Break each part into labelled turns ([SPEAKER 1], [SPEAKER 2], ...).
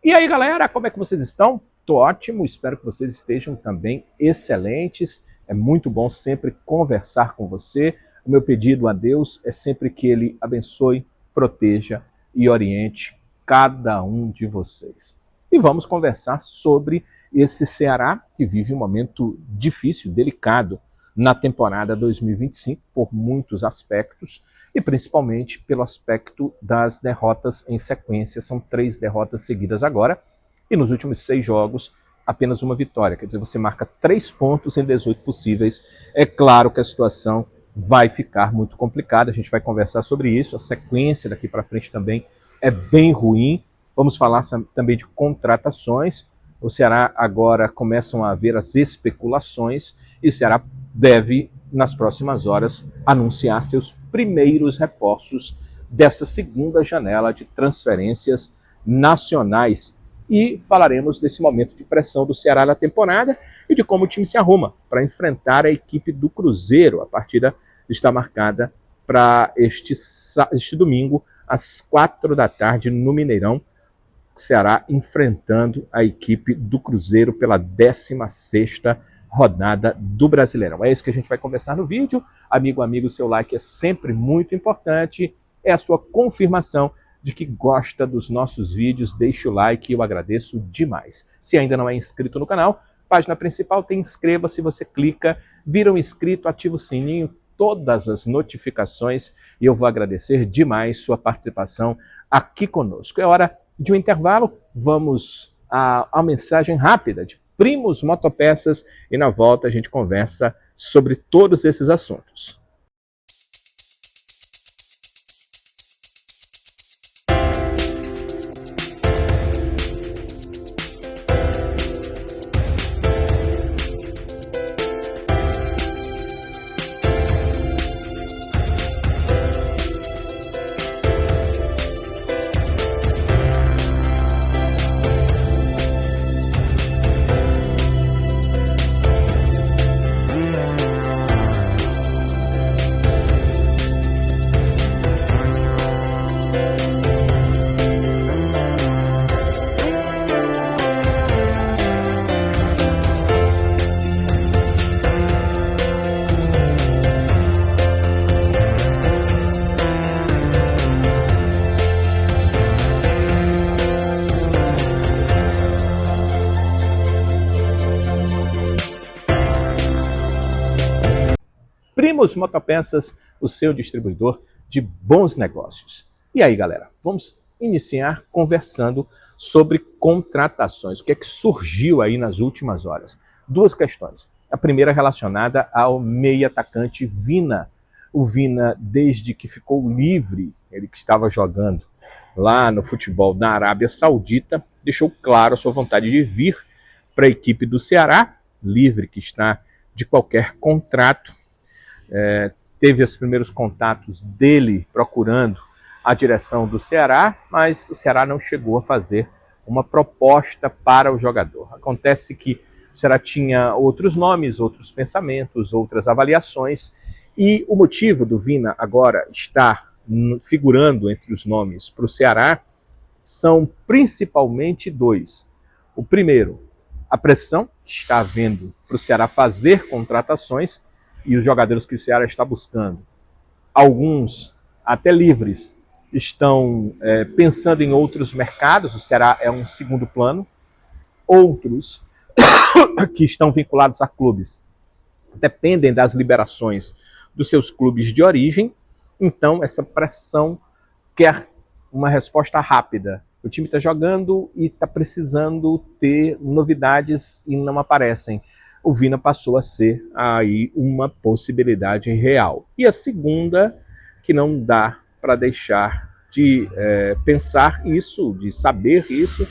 [SPEAKER 1] E aí, galera, como é que vocês estão? Tô ótimo, espero que vocês estejam também excelentes. É muito bom sempre conversar com você. O meu pedido a Deus é sempre que Ele abençoe, proteja e oriente cada um de vocês. E vamos conversar sobre esse Ceará que vive um momento difícil, delicado na temporada 2025 por muitos aspectos e principalmente pelo aspecto das derrotas em sequência. São 3 derrotas seguidas agora e nos últimos 6 jogos apenas uma vitória. Quer dizer, você marca 3 pontos em 18 possíveis. É claro que a situação vai ficar muito complicada, a gente vai conversar sobre isso. A sequência daqui para frente também é bem ruim. Vamos falar também de contratações. O Ceará agora começam a haver as especulações e o Ceará deve, nas próximas horas, anunciar seus primeiros reforços dessa segunda janela de transferências nacionais. E falaremos desse momento de pressão do Ceará na temporada e de como o time se arruma para enfrentar a equipe do Cruzeiro. A partida está marcada para este domingo, às 4 da tarde, no Mineirão. O Ceará enfrentando a equipe do Cruzeiro pela 16ª rodada do Brasileirão. É isso que a gente vai conversar no vídeo. Amigo, seu like é sempre muito importante. É a sua confirmação de que gosta dos nossos vídeos. Deixe o like, eu agradeço demais. Se ainda não é inscrito no canal, página principal tem inscreva-se, você clica, vira um inscrito, ativa o sininho, todas as notificações e eu vou agradecer demais sua participação aqui conosco. É hora de um intervalo, vamos à mensagem rápida de Primos Motopeças e na volta a gente conversa sobre todos esses assuntos. Primos Motopeças, o seu distribuidor de bons negócios. E aí, galera, vamos iniciar conversando sobre contratações. O que é que surgiu aí nas últimas horas? 2 questões. A primeira relacionada ao meia atacante Vina. O Vina, desde que ficou livre, ele que estava jogando lá no futebol na Arábia Saudita, deixou claro a sua vontade de vir para a equipe do Ceará, livre que está de qualquer contrato. Teve os primeiros contatos dele procurando a direção do Ceará, mas o Ceará não chegou a fazer uma proposta para o jogador. Acontece que o Ceará tinha outros nomes, outros pensamentos, outras avaliações, e o motivo do Vina agora estar figurando entre os nomes para o Ceará são principalmente 2. O primeiro, a pressão que está havendo para o Ceará fazer contratações, e os jogadores que o Ceará está buscando, alguns até livres, estão pensando em outros mercados. O Ceará é um segundo plano. Outros que estão vinculados a clubes dependem das liberações dos seus clubes de origem. Então, essa pressão quer uma resposta rápida. O time está jogando e está precisando ter novidades e não aparecem. O Vina passou a ser aí uma possibilidade real. E a segunda, que não dá para deixar de pensar isso, de saber isso,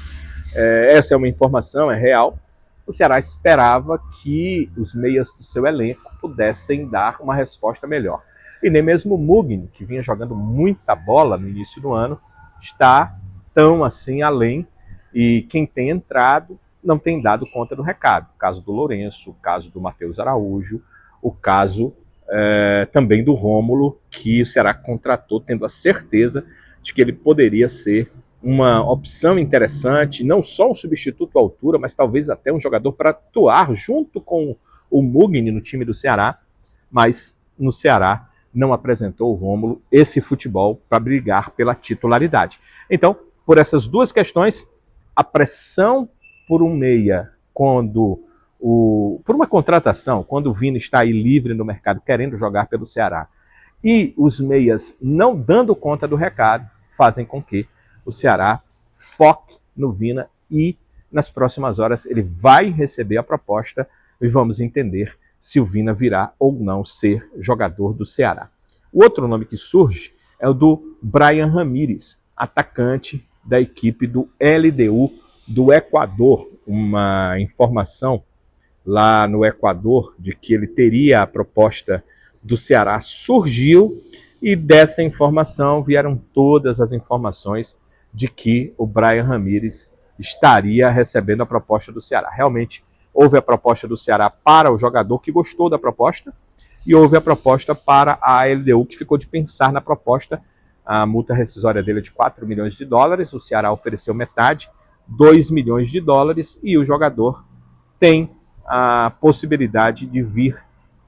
[SPEAKER 1] essa é uma informação, é real. O Ceará esperava que os meias do seu elenco pudessem dar uma resposta melhor. E nem mesmo o Mugni, que vinha jogando muita bola no início do ano, está tão assim além. E quem tem entrado não tem dado conta do recado. O caso do Lourenço, o caso do Matheus Araújo, o caso também do Rômulo, que o Ceará contratou tendo a certeza de que ele poderia ser uma opção interessante, não só um substituto à altura, mas talvez até um jogador para atuar junto com o Mugni no time do Ceará, mas no Ceará não apresentou o Rômulo esse futebol para brigar pela titularidade. Então, por essas duas questões, a pressão por um meia por uma contratação, quando o Vina está aí livre no mercado querendo jogar pelo Ceará, e os meias não dando conta do recado, fazem com que o Ceará foque no Vina e nas próximas horas ele vai receber a proposta e vamos entender se o Vina virá ou não ser jogador do Ceará. O outro nome que surge é o do Brian Ramírez, atacante da equipe do LDU do Equador. Uma informação lá no Equador de que ele teria a proposta do Ceará surgiu, e dessa informação vieram todas as informações de que o Brian Ramírez estaria recebendo a proposta do Ceará. Realmente houve a proposta do Ceará para o jogador que gostou da proposta, e houve a proposta para a LDU que ficou de pensar na proposta. A multa rescisória dele é de 4 milhões de dólares, o Ceará ofereceu metade, 2 milhões de dólares, e o jogador tem a possibilidade de vir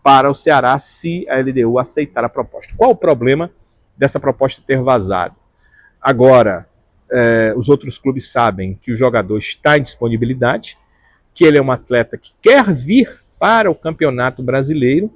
[SPEAKER 1] para o Ceará se a LDU aceitar a proposta. Qual o problema dessa proposta ter vazado? Agora, os outros clubes sabem que o jogador está em disponibilidade, que ele é um atleta que quer vir para o Campeonato Brasileiro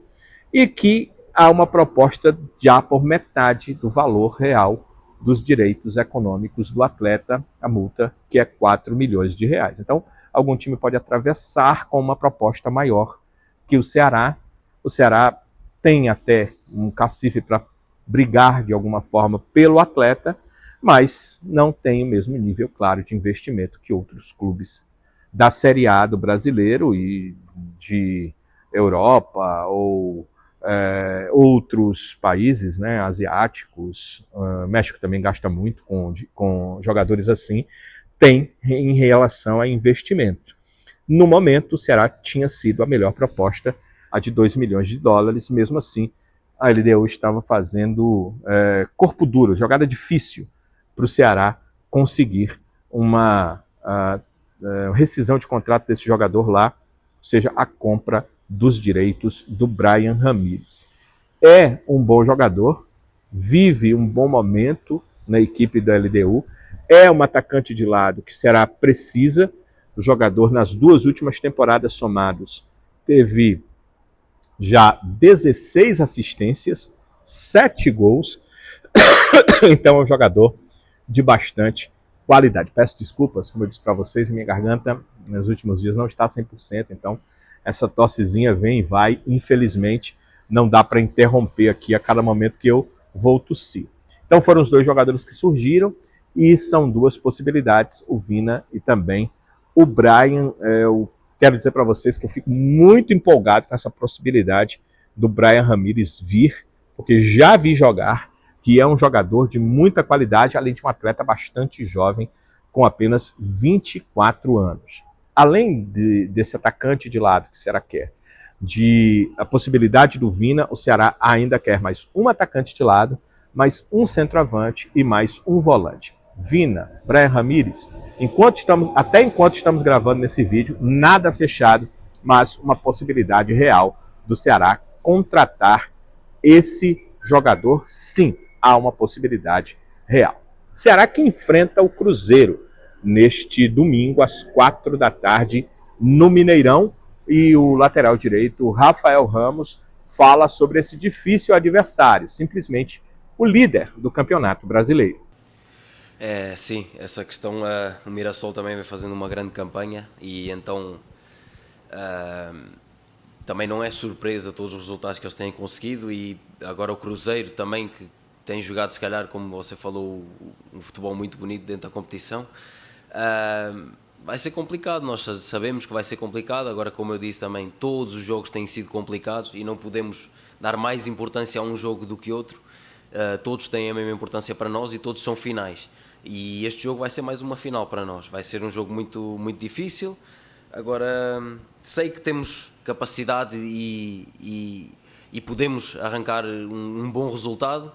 [SPEAKER 1] e que há uma proposta já por metade do valor real dos direitos econômicos do atleta, a multa, que é 4 milhões de reais. Então, algum time pode atravessar com uma proposta maior que o Ceará. O Ceará tem até um cacife para brigar de alguma forma pelo atleta, mas não tem o mesmo nível, claro, de investimento que outros clubes da Série A do brasileiro e de Europa ou outros países, né, asiáticos. México também gasta muito com jogadores assim, tem em relação a investimento. No momento, o Ceará tinha sido a melhor proposta, a de 2 milhões de dólares. Mesmo assim, a LDU estava fazendo corpo duro, jogada difícil para o Ceará conseguir uma rescisão de contrato desse jogador lá, ou seja, a compra dos direitos do Brian Ramírez. É um bom jogador, vive um bom momento na equipe da LDU, é um atacante de lado que o Ceará precisa. O jogador, nas 2 últimas temporadas somados, teve já 16 assistências, 7 gols. Então é um jogador de bastante qualidade. Peço desculpas, como eu disse para vocês, minha garganta nos últimos dias não está 100%, então essa tossezinha vem e vai, infelizmente não dá para interromper aqui a cada momento que eu vou tossir. Então foram os 2 jogadores que surgiram e são 2 possibilidades, o Vina e também o Brian. Eu quero dizer para vocês que eu fico muito empolgado com essa possibilidade do Brian Ramírez vir, porque já vi jogar, que é um jogador de muita qualidade, além de um atleta bastante jovem, com apenas 24 anos. Além desse atacante de lado que o Ceará quer, a possibilidade do Vina, o Ceará ainda quer mais um atacante de lado, mais um centroavante e mais um volante. Vina, Brian Ramírez, até enquanto estamos gravando nesse vídeo, nada fechado, mas uma possibilidade real do Ceará contratar esse jogador. Sim, há uma possibilidade real. Ceará que enfrenta o Cruzeiro neste domingo às 4 da tarde no Mineirão, e o lateral direito Rafael Ramos fala sobre esse difícil adversário, simplesmente o líder do Campeonato Brasileiro.
[SPEAKER 2] Sim, essa questão, o Mirassol também vem fazendo uma grande campanha e então também não é surpresa todos os resultados que eles têm conseguido, e agora o Cruzeiro também, que tem jogado, se calhar, como você falou, um futebol muito bonito dentro da competição. Vai ser complicado, nós sabemos que vai ser complicado. Agora, como eu disse também, todos os jogos têm sido complicados e não podemos dar mais importância a um jogo do que outro. Todos têm a mesma importância para nós e todos são finais. E este jogo vai ser mais uma final para nós. Vai ser um jogo muito, muito difícil. Agora, sei que temos capacidade e podemos arrancar um bom resultado.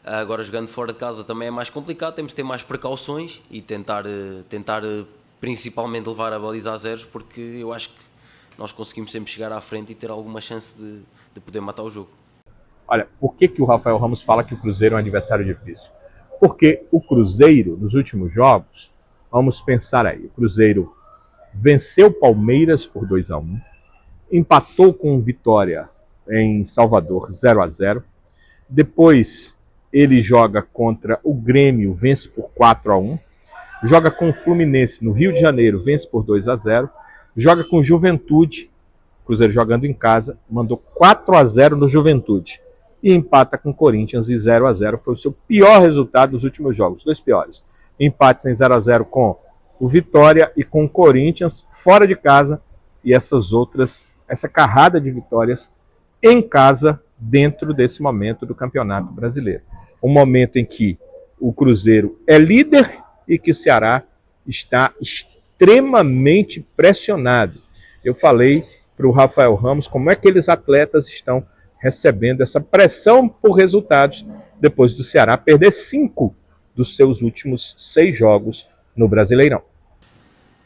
[SPEAKER 2] Agora jogando fora de casa também é mais complicado, temos de ter mais precauções e tentar principalmente levar a baliza a zeros, porque eu acho que nós conseguimos sempre chegar à frente e ter alguma chance de poder matar o jogo.
[SPEAKER 1] Olha, por que o Rafael Ramos fala que o Cruzeiro é um adversário difícil? Porque o Cruzeiro, nos últimos jogos, vamos pensar aí, o Cruzeiro venceu o Palmeiras por 2-1, empatou com o Vitória em Salvador 0-0, depois ele joga contra o Grêmio, vence por 4-1, joga com o Fluminense no Rio de Janeiro, vence por 2-0, joga com o Juventude, Cruzeiro jogando em casa, mandou 4-0 no Juventude e empata com o Corinthians e 0-0. Foi o seu pior resultado dos últimos jogos, os dois piores. Empates em 0-0 com o Vitória e com o Corinthians fora de casa, e essa carrada de vitórias em casa dentro desse momento do Campeonato Brasileiro. Um momento em que o Cruzeiro é líder e que o Ceará está extremamente pressionado. Eu falei para o Rafael Ramos como é que aqueles atletas estão recebendo essa pressão por resultados depois do Ceará perder 5 dos seus últimos 6 jogos no Brasileirão.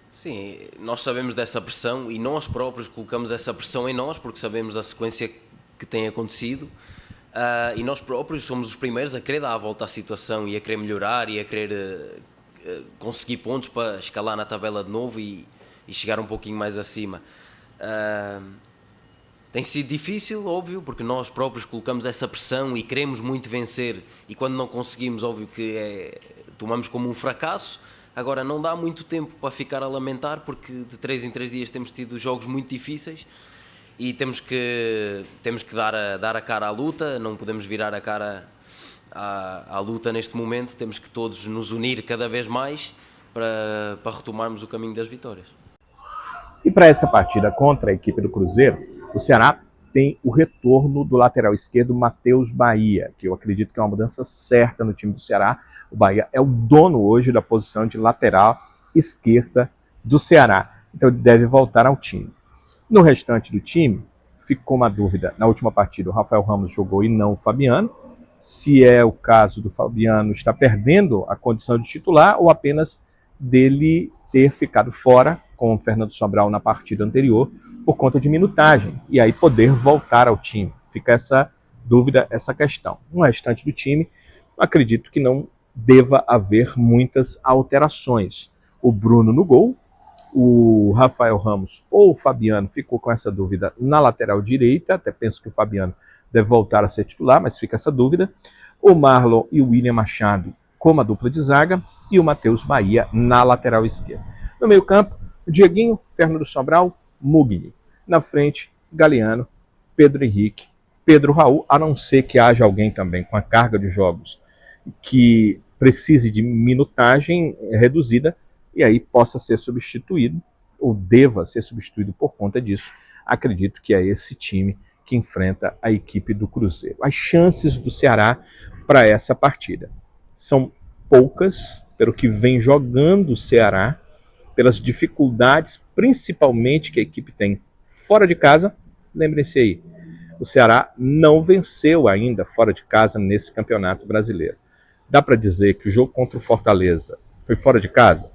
[SPEAKER 2] Sim, nós sabemos dessa pressão e nós próprios colocamos essa pressão em nós porque sabemos a sequência que tem acontecido, e nós próprios somos os primeiros a querer dar a volta à situação e a querer melhorar e a querer conseguir pontos para escalar na tabela de novo e chegar um pouquinho mais acima. Tem sido difícil, óbvio, porque nós próprios colocamos essa pressão e queremos muito vencer, e quando não conseguimos, óbvio que tomamos como um fracasso. Agora não dá muito tempo para ficar a lamentar, porque de 3 em 3 dias temos tido jogos muito difíceis e temos que dar a cara à luta, não podemos virar a cara à luta neste momento, temos que todos nos unir cada vez mais para retomarmos o caminho das vitórias.
[SPEAKER 1] E para essa partida contra a equipe do Cruzeiro, o Ceará tem o retorno do lateral esquerdo Matheus Bahia, que eu acredito que é uma mudança certa no time do Ceará. O Bahia é o dono hoje da posição de lateral esquerda do Ceará, então ele deve voltar ao time. No restante do time, ficou uma dúvida. Na última partida, o Rafael Ramos jogou e não o Fabiano. Se é o caso do Fabiano estar perdendo a condição de titular ou apenas dele ter ficado fora com o Fernando Sobral na partida anterior por conta de minutagem e aí poder voltar ao time. Fica essa dúvida, essa questão. No restante do time, acredito que não deva haver muitas alterações. O Bruno no gol, o Rafael Ramos ou o Fabiano ficou com essa dúvida na lateral direita, até penso que o Fabiano deve voltar a ser titular, mas fica essa dúvida. O Marlon e o William Machado como a dupla de zaga e o Matheus Bahia na lateral esquerda. No meio campo, Dieguinho, Fernando Sobral, Mugni. Na frente, Galeano, Pedro Henrique, Pedro Raul, a não ser que haja alguém também com a carga de jogos que precise de minutagem reduzida e aí possa ser substituído ou deva ser substituído por conta disso. Acredito que é esse time que enfrenta a equipe do Cruzeiro. As chances do Ceará para essa partida são poucas, pelo que vem jogando o Ceará, pelas dificuldades, principalmente que a equipe tem fora de casa. Lembrem-se aí, o Ceará não venceu ainda fora de casa nesse Campeonato Brasileiro. Dá para dizer que o jogo contra o Fortaleza foi fora de casa?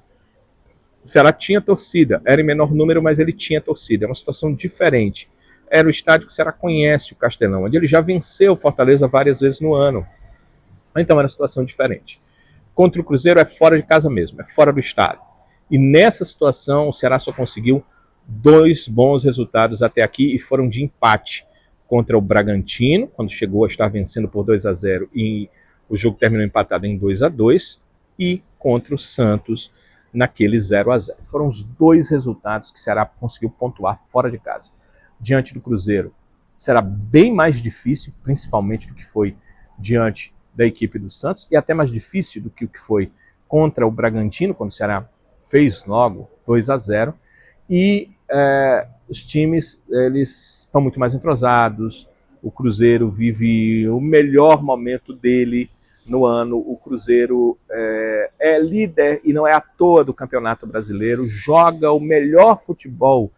[SPEAKER 1] O Ceará tinha torcida, era em menor número, mas ele tinha torcida. É uma situação diferente. Era o estádio que o Ceará conhece, o Castelão, onde ele já venceu o Fortaleza várias vezes no ano. Então era uma situação diferente. Contra o Cruzeiro é fora de casa mesmo, é fora do estádio. E nessa situação o Ceará só conseguiu 2 bons resultados até aqui e foram de empate contra o Bragantino, quando chegou a estar vencendo por 2-0 e o jogo terminou empatado em 2-2, e contra o Santos naquele 0-0. Foram os 2 resultados que o Ceará conseguiu pontuar fora de casa. Diante do Cruzeiro será bem mais difícil, principalmente do que foi diante da equipe do Santos, e até mais difícil do que o que foi contra o Bragantino, quando o Ceará fez logo 2-0, e os times eles estão muito mais entrosados. O Cruzeiro vive o melhor momento dele no ano. O Cruzeiro é líder e não é à toa do Campeonato Brasileiro, joga o melhor futebol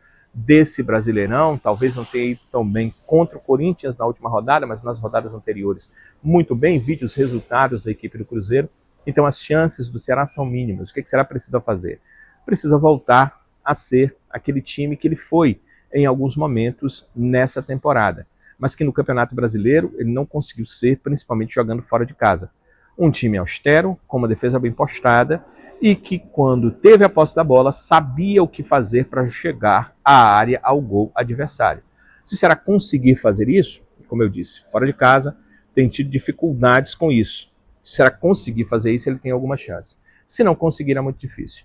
[SPEAKER 1] desse Brasileirão, talvez não tenha ido tão bem contra o Corinthians na última rodada, mas nas rodadas anteriores muito bem, vide os resultados da equipe do Cruzeiro. Então as chances do Ceará são mínimas. O que o Ceará precisa fazer? Precisa voltar a ser aquele time que ele foi em alguns momentos nessa temporada, mas que no Campeonato Brasileiro ele não conseguiu ser, principalmente jogando fora de casa. Um time austero, com uma defesa bem postada, e que quando teve a posse da bola, sabia o que fazer para chegar à área, ao gol adversário. Se o Ceará conseguir fazer isso, como eu disse, fora de casa, tem tido dificuldades com isso. Se o Ceará conseguir fazer isso, ele tem alguma chance. Se não conseguir, é muito difícil.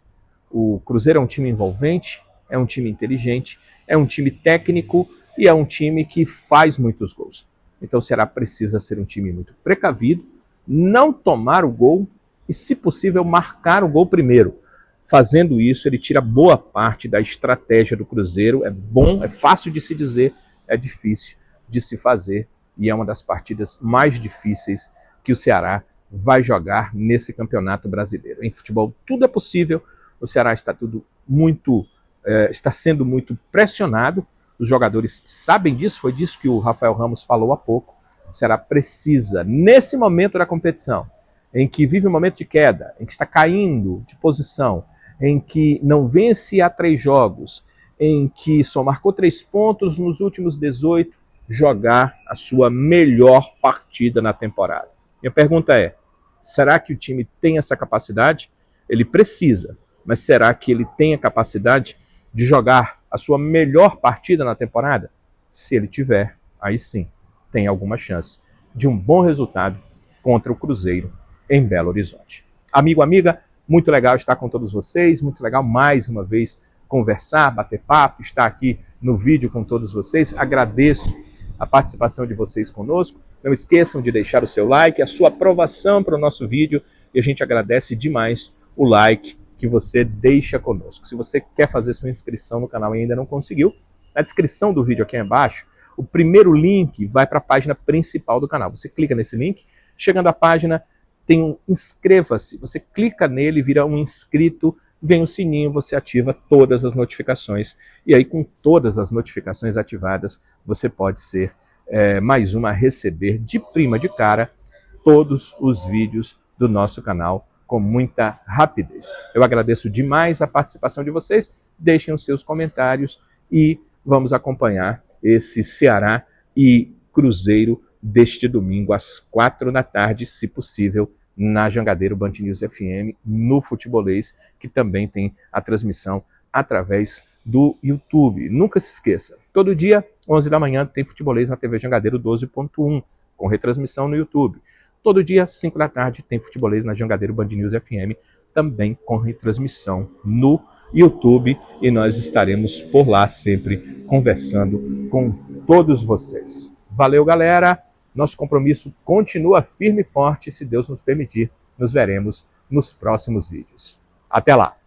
[SPEAKER 1] O Cruzeiro é um time envolvente, é um time inteligente, é um time técnico e é um time que faz muitos gols. Então o Ceará precisa ser um time muito precavido, não tomar o gol e, se possível, marcar o gol primeiro. Fazendo isso, ele tira boa parte da estratégia do Cruzeiro. É bom, é fácil de se dizer, é difícil de se fazer. E é uma das partidas mais difíceis que o Ceará vai jogar nesse Campeonato Brasileiro. Em futebol tudo é possível, o Ceará está sendo muito pressionado, os jogadores sabem disso, foi disso que o Rafael Ramos falou há pouco. O Ceará precisa, nesse momento da competição, em que vive um momento de queda, em que está caindo de posição, em que não vence há 3 jogos, em que só marcou 3 pontos nos últimos 18, jogar a sua melhor partida na temporada. Minha pergunta é, será que o time tem essa capacidade? Ele precisa, mas será que ele tem a capacidade de jogar a sua melhor partida na temporada? Se ele tiver, aí sim, tem alguma chance de um bom resultado contra o Cruzeiro em Belo Horizonte. Amigo, amiga, muito legal estar com todos vocês, muito legal mais uma vez conversar, bater papo, estar aqui no vídeo com todos vocês. Agradeço a participação de vocês conosco. Não esqueçam de deixar o seu like, a sua aprovação para o nosso vídeo, e a gente agradece demais o like que você deixa conosco. Se você quer fazer sua inscrição no canal e ainda não conseguiu, na descrição do vídeo aqui embaixo, o primeiro link vai para a página principal do canal. Você clica nesse link, chegando à página, tem um inscreva-se. Você clica nele, vira um inscrito, vem o sininho, você ativa todas as notificações. E aí, com todas as notificações ativadas, você pode ser mais uma a receber de prima de cara todos os vídeos do nosso canal com muita rapidez. Eu agradeço demais a participação de vocês. Deixem os seus comentários e vamos acompanhar esse Ceará e Cruzeiro deste domingo às 4 da tarde, se possível, na Jangadeiro Band News FM, no Futebolês, que também tem a transmissão através do YouTube. Nunca se esqueça, todo dia, 11 da manhã, tem Futebolês na TV Jangadeiro 12.1, com retransmissão no YouTube. Todo dia, 5 da tarde, tem Futebolês na Jangadeiro Band News FM, também com retransmissão no YouTube, e nós estaremos por lá sempre conversando com todos vocês. Valeu, galera! Nosso compromisso continua firme e forte, se Deus nos permitir. Nos veremos nos próximos vídeos. Até lá!